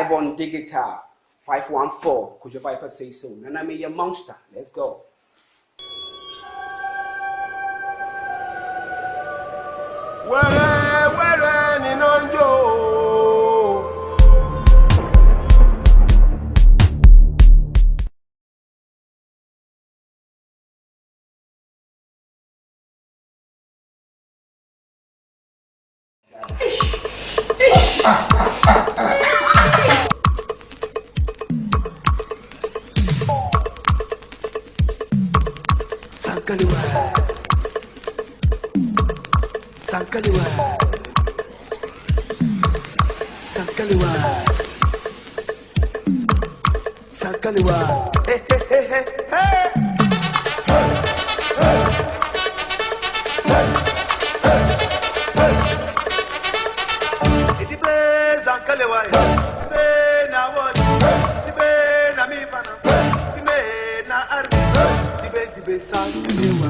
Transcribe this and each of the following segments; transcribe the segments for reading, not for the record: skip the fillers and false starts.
live on digital 514. Could your viper say so? And I mean your monster. Let's go. Where ni nonjo. Sankaliwa hey hey hey hey hey iti be Sankaliwa be na what be na mi pana be na arbi be Sankaliwa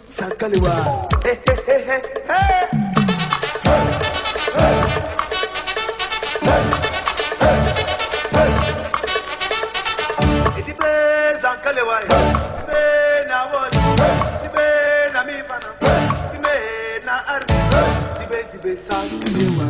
Sankaliwa hey hey hey hey hey iti be Sankaliwa be na what be na mi pana be na arbi be Sankaliwa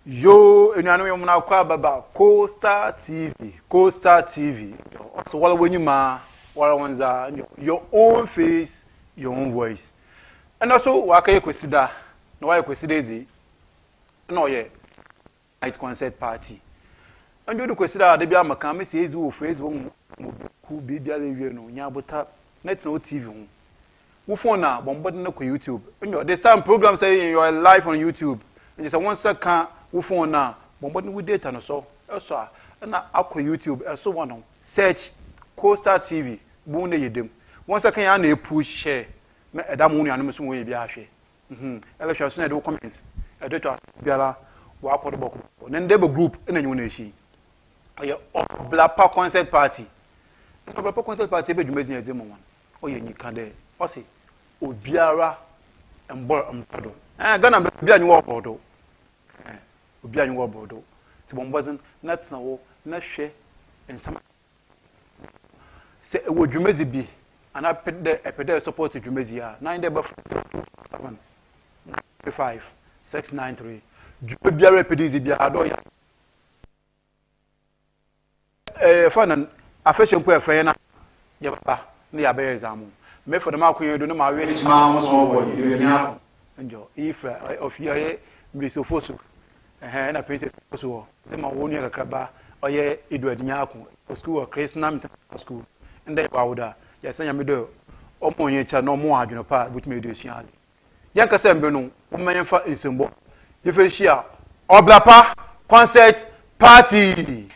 Yo, and I know you're now quite about Costa TV. So, what when you ma, what ones are your own face, your own voice. And also, what can you consider? No, I consider no, yeah, night concert party. And you do consider the Biama come, says who face who be the other, you know, Yabota, net no TV. Who phone now, bombarding no YouTube. You know, this time program saying you are live on YouTube. And it's a 1 second. Who phone now? Bombarding with data and so. Also, and now YouTube. So one search Costa TV. Boone ye dem. 1 second, you push share. That money and Muslim way be a share. Election soon do comments. I do to Obiara. Walk on the book. Then they group in a new nation. Obrapa concert party. Obrapa concert party be Jumezi e demo one. Oh ye nyika there. O say Obiara Mbor Mpado. Ghana be anyu obodo. Obiara anyu obodo. Ti bombazin na wo na hwe ensam. Se wo Jumezi bi ana pede support Jumezi ya. 9 dey 5 693. Obiara pedizi bi ado ya. Fana afeshe mpo efre na ye papa na ya be exam me for the mark you do na ma we ma small boy you ni hapo njo if of here me so fosu na princess fosu se ma wonu ya kakaba oye edu adinya ako school Chris Nam school nda ba wuda ya sanya me do omonye cha no mo adweno pa butime edu sua ya kasa mbe no o menye fa nsembo ye fe hia Obrapa concert party.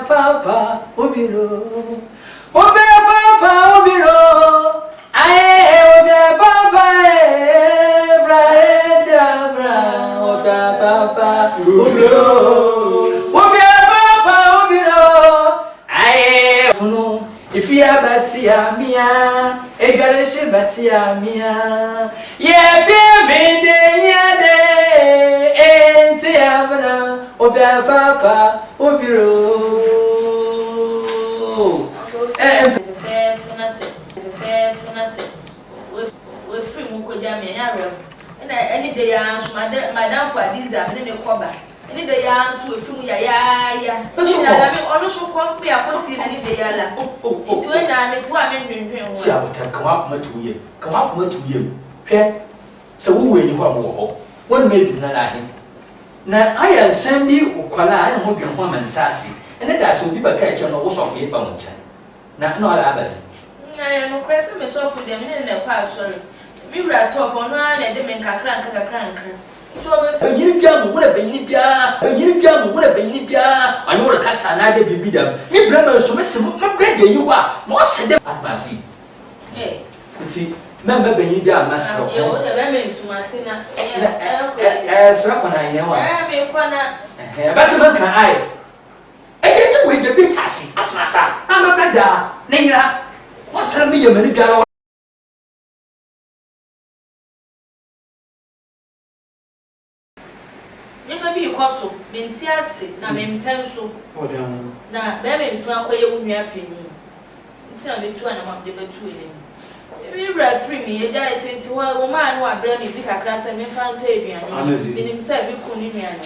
Papa, Obiro, aye, Papa, tia mia ye pe me de yade enti abna obia papa obiro we free mu ko ja me ya rem na any day ya so madam for adiza me ne koba any day ya so we free mu ya na me ono so ko me akosi na any day ya la itu na me to ame ndwendwen wo si abota kan wa kuma tuye hwe se wo we ni kwa mo ho won me di na la he na aya sandi ukwala ana mo dwen ho mantasi ene da so bi ba ka eche no wo so fe ba mo cha na no ala ba na no kresa me so fu dem ne kwa sorry mi bra to fo no na de men kakra so be yiri bia mo wora benyini bia anyo wora kasa na de bibi dam mi bra ma so me se mo bra de yi wa mo se de atmasi nti membe benyini bia ma se o de be me nsumase na sra kwa na ine wa me kwa na but man kan ai e we de bitasi atmasa ama beda na yira wo sra mi ye mani bia bi koso menti ase na mempenso na be me nsu akoye wunua pani nti na betu ana ma de betu ele mi bra free mi ye ja etenti wo ma no abra mi bi kakra se me fa nto eduane minim se bi ku ni nuane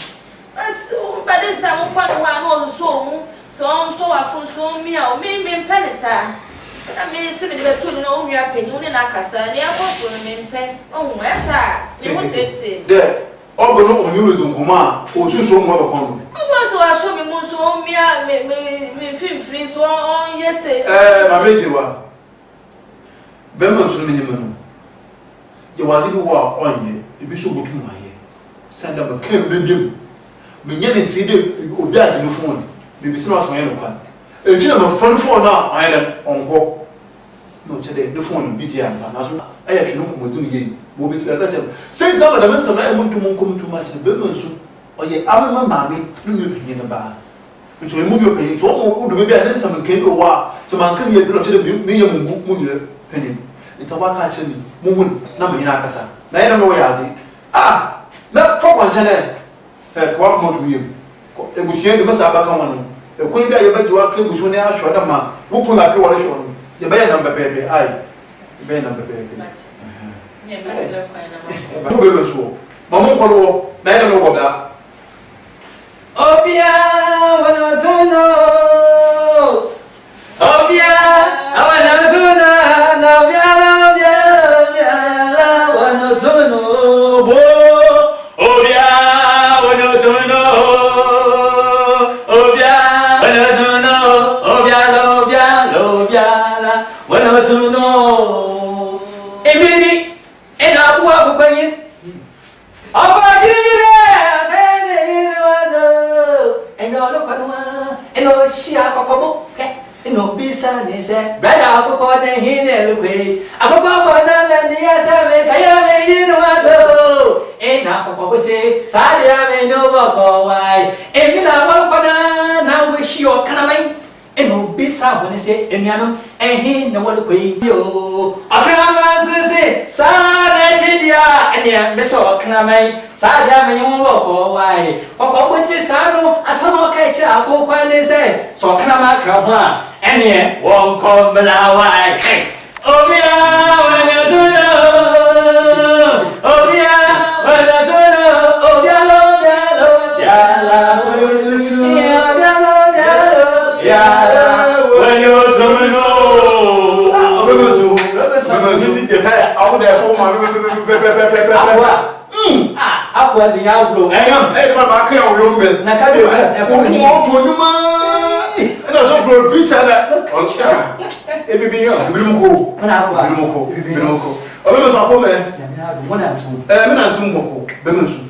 but this time mo kwa no so mu so afun so mi a o me mpenesa na me se me de betu ele na wunua pani woni na akasa ne akoso no mempe ohun esa ni mo tete Obo no onyu rezo nkoma o sunso mo ba kon. Obo so aso mi mo so mia me free so on yese. Ma meje wa. Be mo so me nyima no. Je wazi bi wa onye, e bi so botu ma ye. Sanda ba kem be biem. Me nye ne ti de obi ade no phone. Me bi se no so ye no kwa. E ji na ma phone na ayi na onko. No chede the phone bi je amba na so aya hwe no komozim ye. Mo bi se ka chem. Say zama da men sama e muntu ma chi be men so oye amema maame no me pinye na ba nto e mu bi opinye to mo do be a den sama kan do wa sama kan ye bi no chede me ye mu ye penin nto ba ka che mi mu mun na me na akasa na ye na no ya ati na fo kwa chene kwa mo do ye ko e bu hie de masa ba kan wono e ko bi a ye ba jiwa kan bu so ne ahwo da ma wo ko na pe wore hwo no ye ba ye na bebe ai be na bebe yeah, Mr. Quaina. Who will show? Mamma follow, I don't know what that. Obiara, wanna know. Obiara, I wanna know. Obiara, wanna know. Obiara, wanna know. Obiara, wanna know. Obiara, wanna know. Emini. And I walk with you. I give you and no look at one, and no she a cocoa, and no business, brother, I go for the hin away. I go for and the answer, I am in one, and I say, Sadia may no walk away, and Mila walk now wish your coming. And no bisa when say Eniano and he no one queen yo. I can't say Sadatia and ya Miss O'Clamay, Sadia may walk away. Or what is Sano, a summer catcher, I go quite say, so Clama Kama, and yet won't come Malawi. Oh, yeah, when you do know. Oh, yeah, when I do know. Oh, yeah, yeah, when you do know. Yeah, when you're coming home. I would have my up was the outblow. Hey, my can't remember. And I saw for a pizza that it be young. Bimuko. I was a woman. One and two. Bemusu.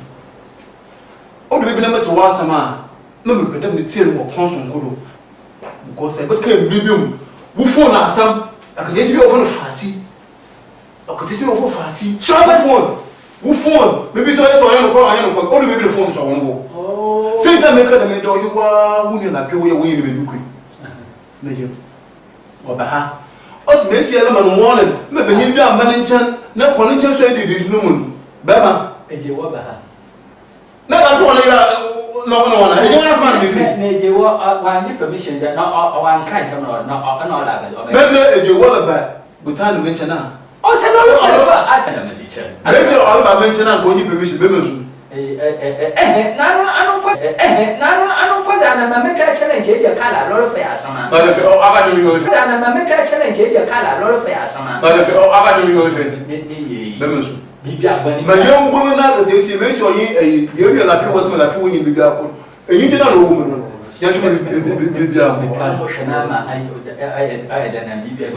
Oh, the baby number to Wasama. No, but let me tell you what comes from Guru. Because I became medium. Who phone are some? I could just be over the fatty. I could just be over fatty. Shut the phone. Who phone? Maybe so I saw you call. I don't know. Only maybe the phone is on go. Oh, since I make a door, you are winning like you will win with you quick. Major Obaha. Us may see a lemon warning, maybe you are managing, no politician said you did no. Baba, and you were her. Never one, no one, and you ask my Maybe you want permission that not one kind of no, maybe if you were bad, but time to mention now. Oh, say no, I tell them a teacher. I say all about mentioning and going to permission. I don't put down and make a challenge your color, roll for some. But if you're about to go, and make a challenge your color, roll for some. But if you're about to go, my young woman, now they see, make sure you're like you was like when you began. And you did not know woman.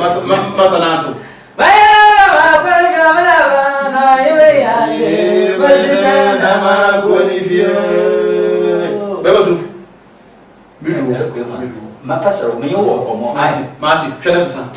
Masanato. Ma pastor, me or more. Martin, Tennessee.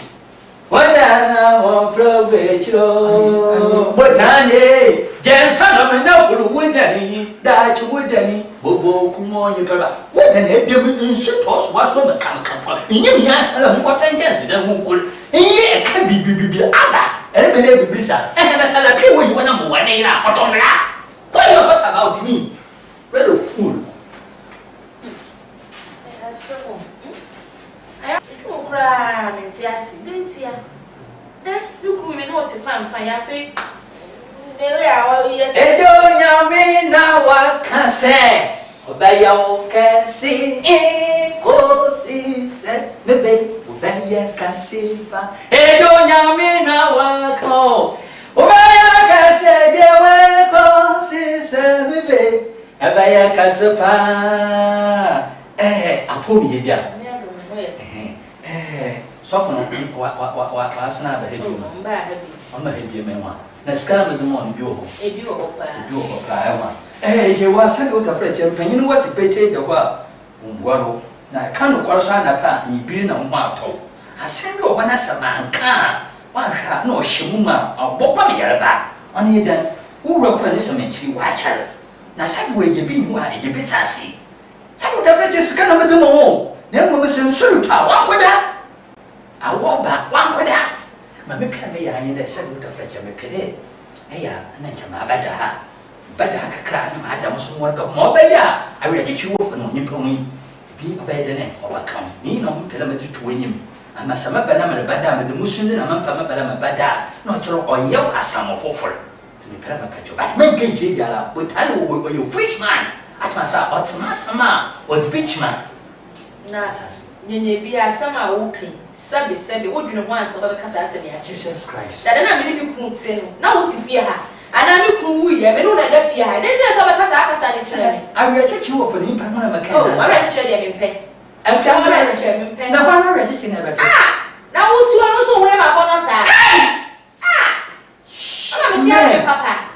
What I want from Betro? What I need? Jensen, I'm not good with any, that you would any. Bobo, come on, you can. What an idiot should toss was from a camp. You answer what I guess, then who could. It can be Abba, and believe Bisa, and have a salary when you want to one year out on that. What about me? Very fool. Look, we know to find fire. They don't know me now. What can say? Obey your can see it. Cause he said, maybe obey your can see. They don't know me now. What call? Obey your can say, dear, well, cause he said, maybe obey your can see. I pull me here. Soften what's not a heavy. I'm a heavy man. Now, scan with the morning, you are. Eh, you were sent out of French, and you know what's a payday the world. Now, I can't cross on a path, you being on Marto. I send you one as a man car. Why, no, Shimuma, or Bobby back. Only then, who wrote when this man, watch her. Now, some way you be why you bit sassy. Some of the bridges can have the more. Then we must ensure one with that. I walk back one with that. My maybe I in the second of French, I may pay. Eh, and then my better. Better I cry, Madam, someone got more better. I will teach you off and only pony. Be a better or come. Need no perimeter to win him. I must have a banana bada with the Muslim and a man pama bada. Not your or yell as some of offer. To be perimeter. I make a jigger, but I know where you fish man. At my side, what's my summer or the beach man. Not us. You be a summer walking. Sabby said, what do you want so because I said, Jesus Christ. That I mean, you couldn't say now to fear her. And I'm cool, yeah, but don't let fear her. Then say, I will teach you for the impact. Oh, I read the pay. And can I read the chairman pay? Now, I'm ready to never. Ah, now who's you also where my bonus are? Ah, I'm a Papa.